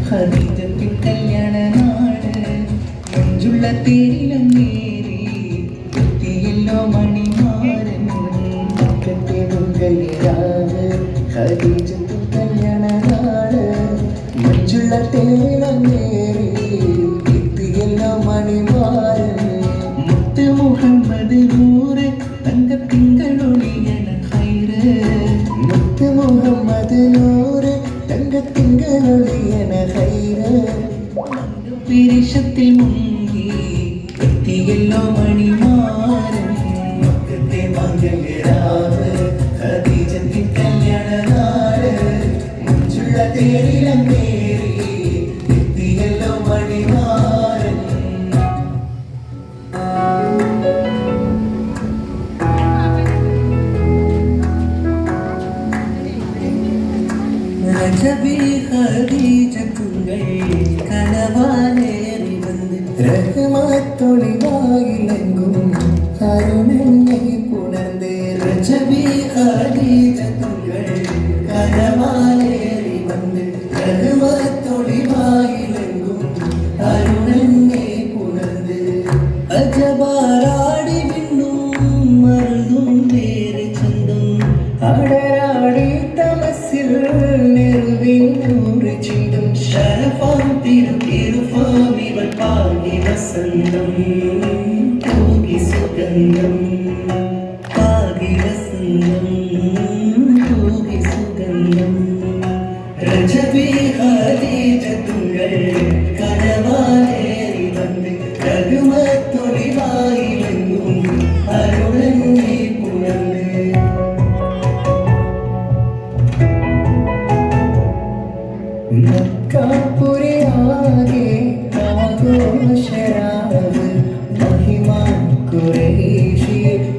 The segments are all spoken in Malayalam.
ഖദീജത്തിൻ കല്യാണ നാട് മഞ്ജുള്ള തേരിലും നേരി എത്തിയല്ലോ മണിമാരൻ മുറ്റത്തെ മുൻകൈരാവ് ഖദീജത്തിൻ കല്യാണ നാട് മഞ്ജുള്ള തേരിലും നേരി എത്തിയല്ലോ മണിമാരൻ മുത്ത് മുഹമ്മദ് നൂറ് തങ്കത്തിങ്കളൊളിയണ ഖൈറ് മുത്ത് മുഹമ്മദ് നൂറ് തങ്കത്തിങ്കളൊളിയണ ഖൈറ് പിരിശത്തിൽ മുങ്ങി എത്തിയല്ലോ മണിമാരൻ മക്കത്തെ മംഗളരാവ് ഖദീജത്തിൻ കല്യാണ നാട് മഞ്ജുള്ള തേരിലും നേരി എത്തിയല്ലോ മണിമാരൻ രജബി ഖദീജത്തുകൾ കനവാലേറി വന്ന് റഹ്മത്തൊളിവായിലെങ്കും കരുണനെ പുണർന്ന് രജബി ഖദീജത്തുകൾ കനവാലേറി വന്ന് റഹ്മത്തൊളിവായിലെങ്കും കരുണനെ പുണർന്ന് അജബാരാടി വിണ്ണും മറുതും വേറെ ചന്തം അടരാടി തമസിൽ നെറുവിനൂറ് ചിന്തം ശരഫാം തിരുഫാം ഇവൾ പാകി വസന്തം തൂകി സുഗന്ധം പാകി വസന്തം തൂകി സുഗന്ധം രജബി ഖദീജത്തുകൾ കനവാലേറി വന്ന് രഘുമത്തൊളിവായിലെങ്കും അരുളന്നെ പുണർന്ന് മക്കാപുരിയാകെ ആഘോഷരാവ് മഹിമാ ഖുറൈശി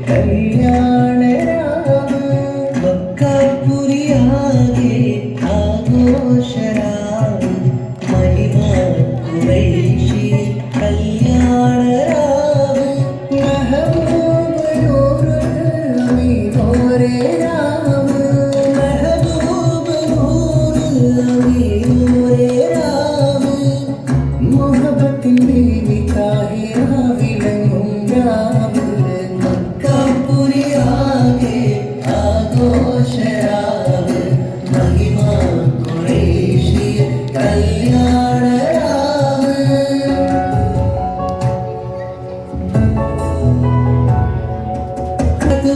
കല്യാണരാവ് മക്കാപുരിയാകെ ആഘോഷരാവ് മഹിമാ ഖുറൈശി കല്യാണരാവ് മെഹബൂബ് നൂറുൽ അമീനോരേ രാവ് മെഹബൂബ് നൂറുൽ അമീനോരേ രാവ് മുഹബത്തിൻ ബീവി താഹിറ വിളങ്ങും രാവ് മക്കാപുരിയാകെ ആഘോഷരാവ് മഹിമാ ഖുറൈശി കല്യാണരാവ്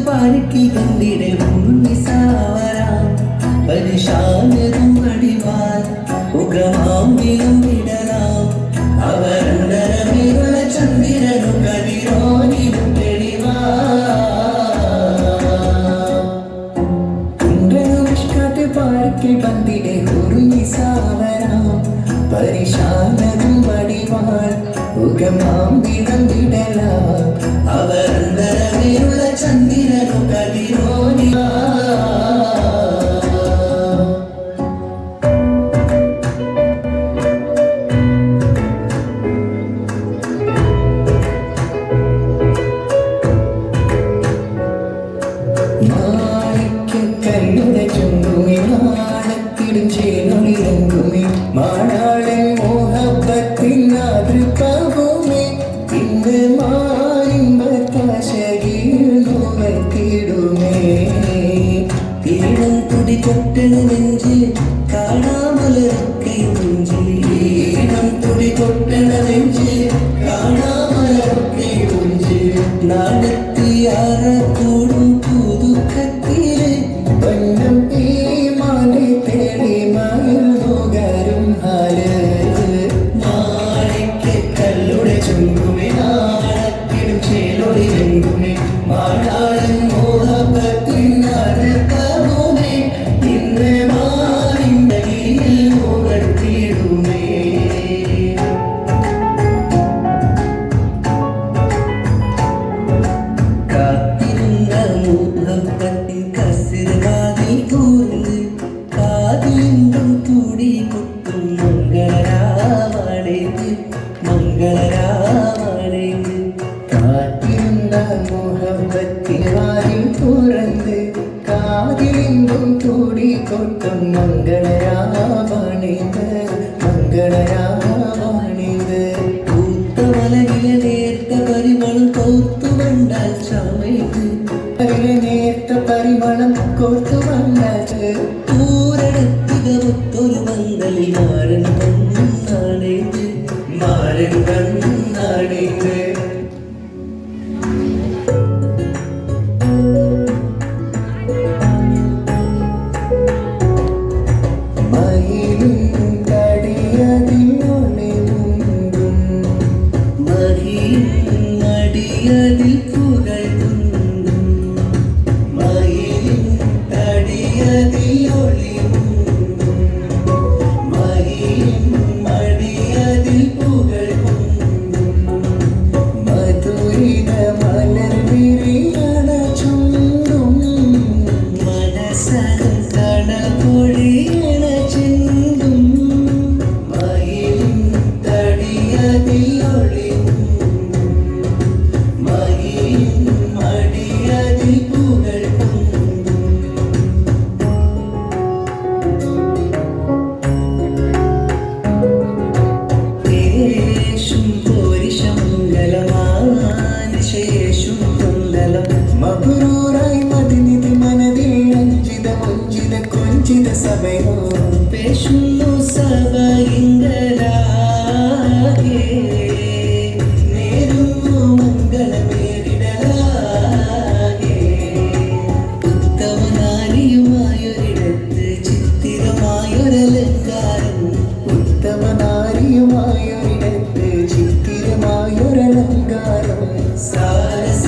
പാലിക്ക് കണ്ടിടെ ഉണ്ണിസാവരാം പരിശാലതും അടിവാൻ ഉഗ്രമാമ്പിയും വിടരാം അവരന്തരമിരുള ചന്ദ്രനു കതിരോനിലും തെളിവാ കുണ്ടനുഷ്കാട്ട് പാലിക്ക് കണ്ടിടെ ഉണ്ണിസാവരാം പരിശാലതും അടിവാൻ ഉഗ്രമാമ്പിയും വിടരാം അവരന്തരമിരുള ചന്ദ്രനു കതിരോനിവാ മാണിക്കല്ലുടെ ചുണ്ടുമി മാണത്തിടും ചേനൊളിരങ്കുമി മാണാളൻ മോഹബത്തിൻ ആതൃപ്പവുമി ഇന്ന് മാറിമ്പത്താശകീടുമേ ഈണം തുടി കൊട്ടണ നെഞ്ച് കാണാമലൊക്കെയും നെഞ്ചിൽ ഈണം തുടി കൊട്ടണ നെഞ്ച് കാണാമലൊക്കെയും നെഞ്ചിൽ നാടത്തിയാറ കൂടും പുതുക്കത്തില് വന്നം ഈ മാലെ തേടി മയൽമുകരും ഹാല് മാണിക്കല്ലുടെ ചുണ്ടുമേ നാണത്തിടും ചേലൊളിലെങ്കുമേ മാടാളൻ മോഹബത്തിൻ അർത്ഥവുമേ ഇന്ന് മാറിന്തയിൽ മുകർത്തിടുമേ കാത്തിരുന്ന മുഹബത്തിൻ കസിർവാതിൽ കൂർന്ന് കാതിലും തൂടി കൊട്ടും മംഗളരാമണേത് മംഗളരാമണേത് കാത്തിരുന്ന മുഹബത്തിൻ വാതിൽ തുറന്ന് കാതിലും തൂടി കൊട്ടും മംഗളരാമണേത് മംഗള ഉചിത സഭയോ പേശുന്നു സഭ ഇങ്ങനെ